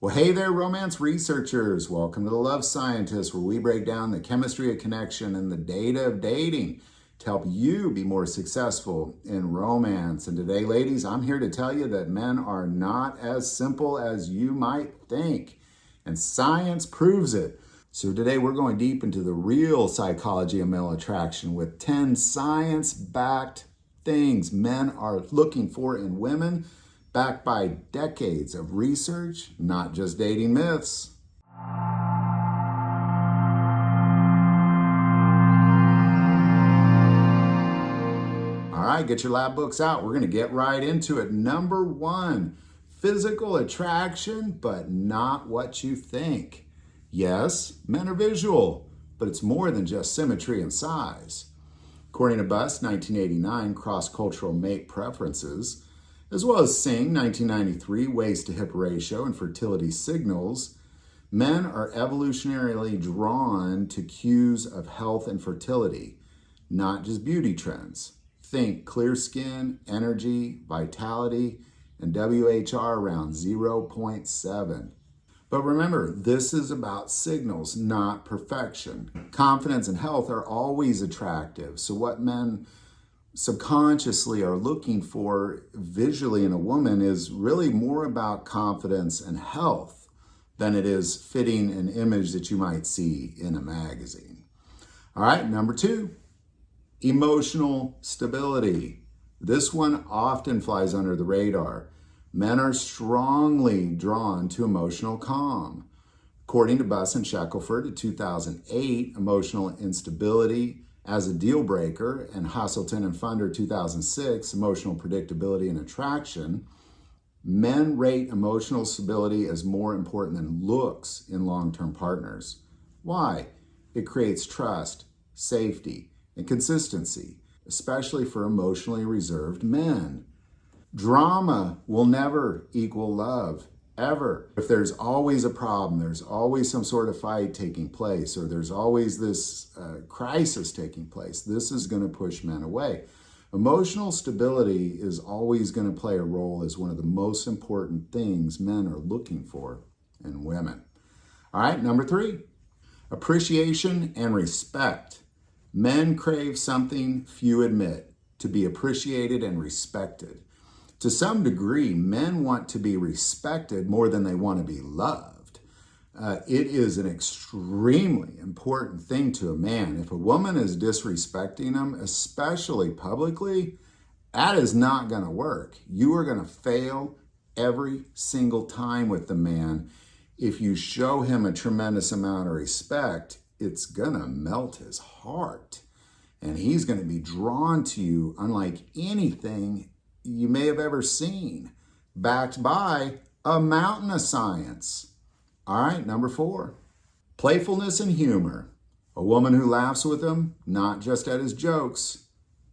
Well, hey there, romance researchers. Welcome to the Love Scientist, where we break down the chemistry of connection and the data of dating to help you be more successful in romance. And today, ladies, I'm here to tell you that men are not as simple as you might think, and science proves it. So today we're going deep into the real psychology of male attraction with 10 science-backed things men are looking for in women, backed by decades of research, not just dating myths. All right, get your lab books out. We're going to get right into it. Number 1, physical attraction, but not what you think. Yes, men are visual, but it's more than just symmetry and size. According to Buss, 1989, Cross-Cultural Mate Preferences, as well as Singh, 1993, Waist to Hip Ratio and Fertility Signals, men are evolutionarily drawn to cues of health and fertility, not just beauty trends. Think clear skin, energy, vitality, and WHR around 0.7. But remember, this is about signals, not perfection. Confidence and health are always attractive. So what men subconsciously are looking for visually in a woman is really more about confidence and health than it is fitting an image that you might see in a magazine. All right, number 2, emotional stability. This one often flies under the radar. Men are strongly drawn to emotional calm. According to Buss and Shackelford, in 2008, emotional instability as a deal breaker, and Haselton and Funder, 2006, emotional predictability and attraction, men rate emotional stability as more important than looks in long-term partners. Why? It creates trust, safety, and consistency, especially for emotionally reserved men. Drama will never equal love, ever. If there's always a problem, there's always some sort of fight taking place, or there's always this crisis taking place, this is going to push men away. Emotional stability is always going to play a role as one of the most important things men are looking for in women. All right, number 3, appreciation and respect. Men crave something few admit, to be appreciated and respected. To some degree, men want to be respected more than they want to be loved. It is an extremely important thing to a man. If a woman is disrespecting him, especially publicly, that is not going to work. You are going to fail every single time with the man. If you show him a tremendous amount of respect, it's going to melt his heart. And he's going to be drawn to you unlike anything you may have ever seen, backed by a mountain of science. All right, number 4, playfulness and humor. A woman who laughs with him, not just at his jokes,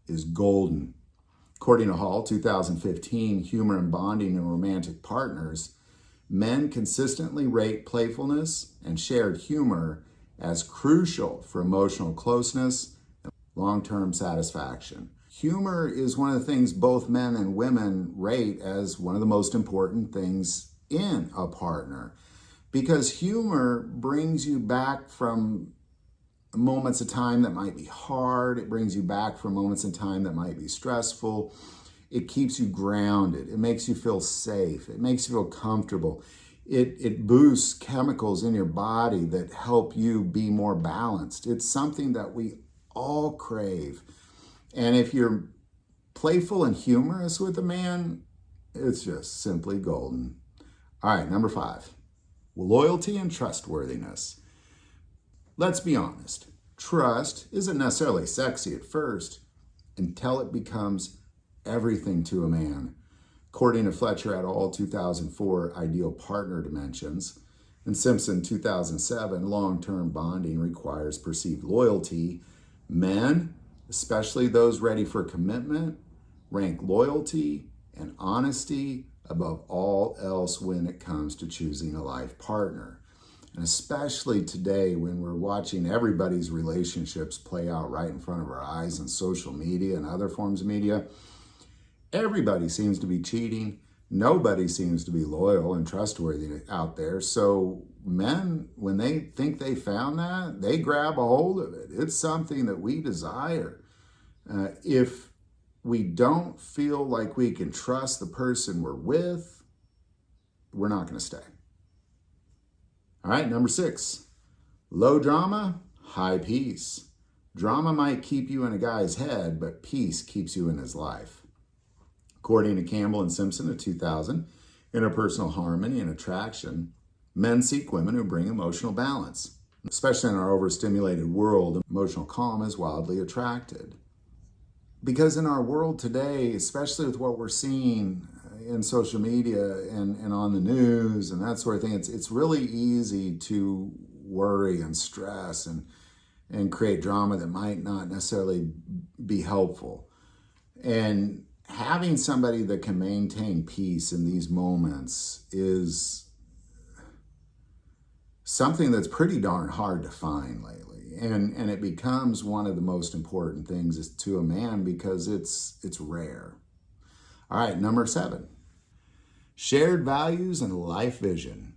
is golden. According to Hall, 2015, Humor and Bonding in Romantic Partners, men consistently rate playfulness and shared humor as crucial for emotional closeness and long-term satisfaction. Humor is one of the things both men and women rate as one of the most important things in a partner, because humor brings you back from moments of time that might be hard. It brings you back from moments in time that might be stressful. It keeps you grounded. It makes you feel safe. It makes you feel comfortable. It boosts chemicals in your body that help you be more balanced. It's something that we all crave. And if you're playful and humorous with a man, it's just simply golden. All right, number 5, loyalty and trustworthiness. Let's be honest. Trust isn't necessarily sexy at first until it becomes everything to a man. According to Fletcher et al., 2004, Ideal Partner Dimensions, and Simpson, 2007, Long-Term Bonding Requires Perceived Loyalty, men, especially those ready for commitment, rank loyalty and honesty above all else when it comes to choosing a life partner. And especially today when we're watching everybody's relationships play out right in front of our eyes on social media and other forms of media, everybody seems to be cheating. Nobody seems to be loyal and trustworthy out there. So men, when they think they found that, they grab a hold of it. It's something that we desire. If we don't feel like we can trust the person we're with, we're not going to stay. All right, number 6, low drama, high peace. Drama might keep you in a guy's head, but peace keeps you in his life. According to Campbell and Simpson of 2000, Interpersonal Harmony and Attraction, men seek women who bring emotional balance. Especially in our overstimulated world, emotional calm is wildly attracted. Because in our world today, especially with what we're seeing in social media and on the news and that sort of thing, it's really easy to worry and stress and create drama that might not necessarily be helpful. And having somebody that can maintain peace in these moments is something that's pretty darn hard to find lately. And it becomes one of the most important things to a man because it's rare. All right, number 7. Shared values and life vision.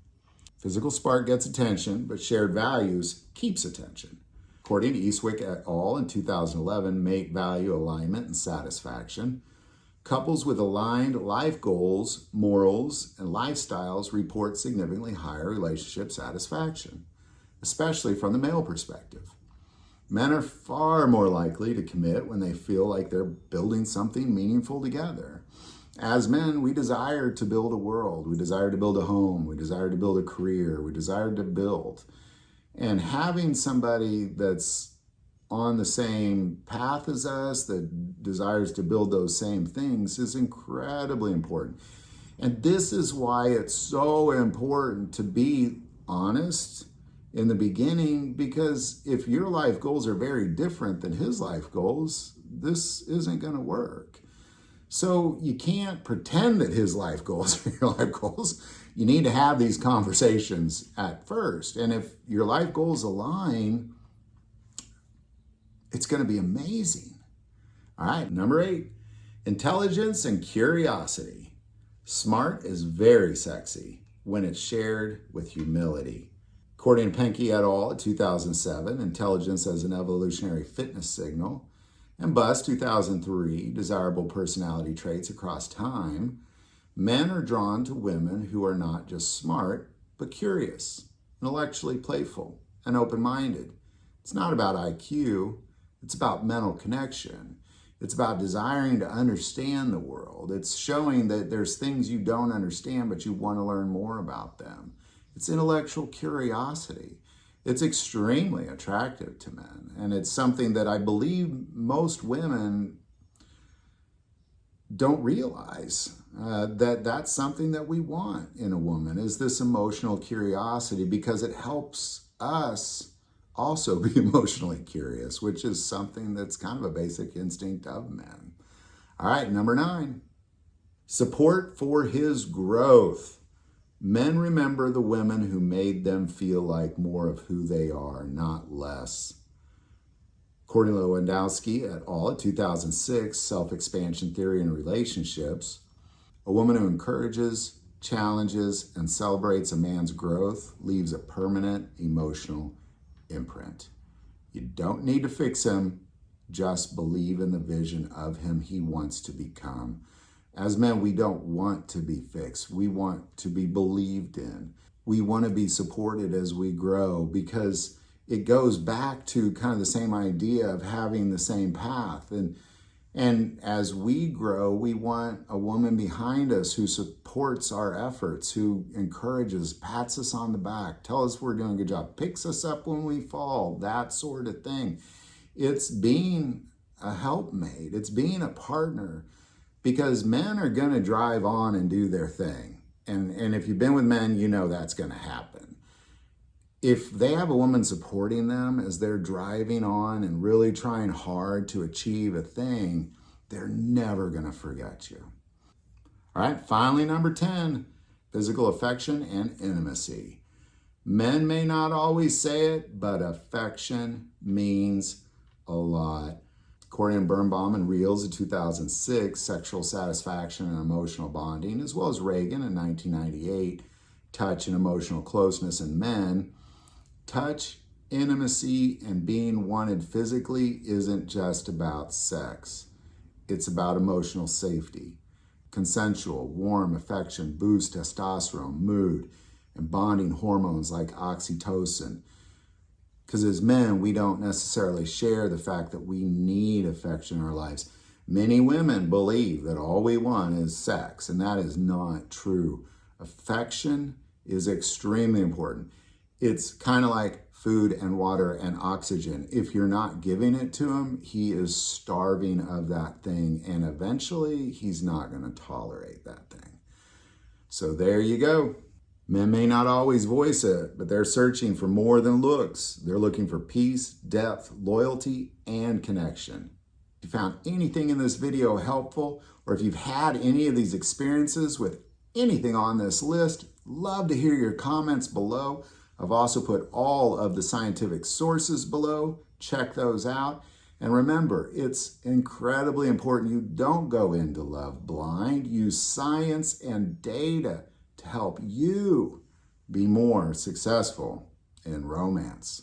Physical spark gets attention, but shared values keeps attention. According to Eastwick et al. In 2011, mate value alignment and satisfaction. Couples with aligned life goals, morals, and lifestyles report significantly higher relationship satisfaction, especially from the male perspective. Men are far more likely to commit when they feel like they're building something meaningful together. As men, we desire to build a world. We desire to build a home. We desire to build a career. We desire to build. And having somebody that's on the same path as us, that desires to build those same things, is incredibly important. And this is why it's so important to be honest in the beginning, because if your life goals are very different than his life goals, this isn't going to work. So you can't pretend that his life goals are your life goals. You need to have these conversations at first. And if your life goals align, it's going to be amazing. All right, number 8, intelligence and curiosity. Smart is very sexy when it's shared with humility. According to Penke et al. 2007, intelligence as an evolutionary fitness signal, and Buss 2003, desirable personality traits across time, men are drawn to women who are not just smart, but curious, intellectually playful, and open-minded. It's not about IQ. It's about mental connection. It's about desiring to understand the world. It's showing that there's things you don't understand, but you want to learn more about them. It's intellectual curiosity. It's extremely attractive to men. And it's something that I believe most women don't realize, that that's something that we want in a woman, is this emotional curiosity, because it helps us also be emotionally curious, which is something that's kind of a basic instinct of men. All right, number 9, support for his growth. Men remember the women who made them feel like more of who they are, not less. According to Lewandowski et al. 2006, Self-Expansion Theory in Relationships, a woman who encourages, challenges, and celebrates a man's growth leaves a permanent emotional imprint. You don't need to fix him, just believe in the vision of him he wants to become. As men, we don't want to be fixed. We want to be believed in. We want to be supported as we grow, because it goes back to kind of the same idea of having the same path. And as we grow, we want a woman behind us who supports our efforts, who encourages, pats us on the back, tells us we're doing a good job, picks us up when we fall, that sort of thing. It's being a helpmate. It's being a partner. Because men are going to drive on and do their thing. And if you've been with men, you know that's going to happen. If they have a woman supporting them as they're driving on and really trying hard to achieve a thing, they're never going to forget you. All right, finally, number 10, physical affection and intimacy. Men may not always say it, but affection means a lot. According to Birnbaum and Reels in 2006, Sexual Satisfaction and Emotional Bonding, as well as Reagan in 1998, Touch and Emotional Closeness in Men, touch, intimacy, and being wanted physically isn't just about sex. It's about emotional safety. Consensual, warm affection boosts testosterone, mood, and bonding hormones like oxytocin. Because as men, we don't necessarily share the fact that we need affection in our lives. Many women believe that all we want is sex, and that is not true. Affection is extremely important. It's kind of like food and water and oxygen. If you're not giving it to him, he is starving of that thing, and eventually he's not going to tolerate that thing. So there you go. Men may not always voice it, but they're searching for more than looks. They're looking for peace, depth, loyalty, and connection. If you found anything in this video helpful, or if you've had any of these experiences with anything on this list, love to hear your comments below. I've also put all of the scientific sources below. Check those out. And remember, it's incredibly important you don't go into love blind. Use science and data to help you be more successful in romance.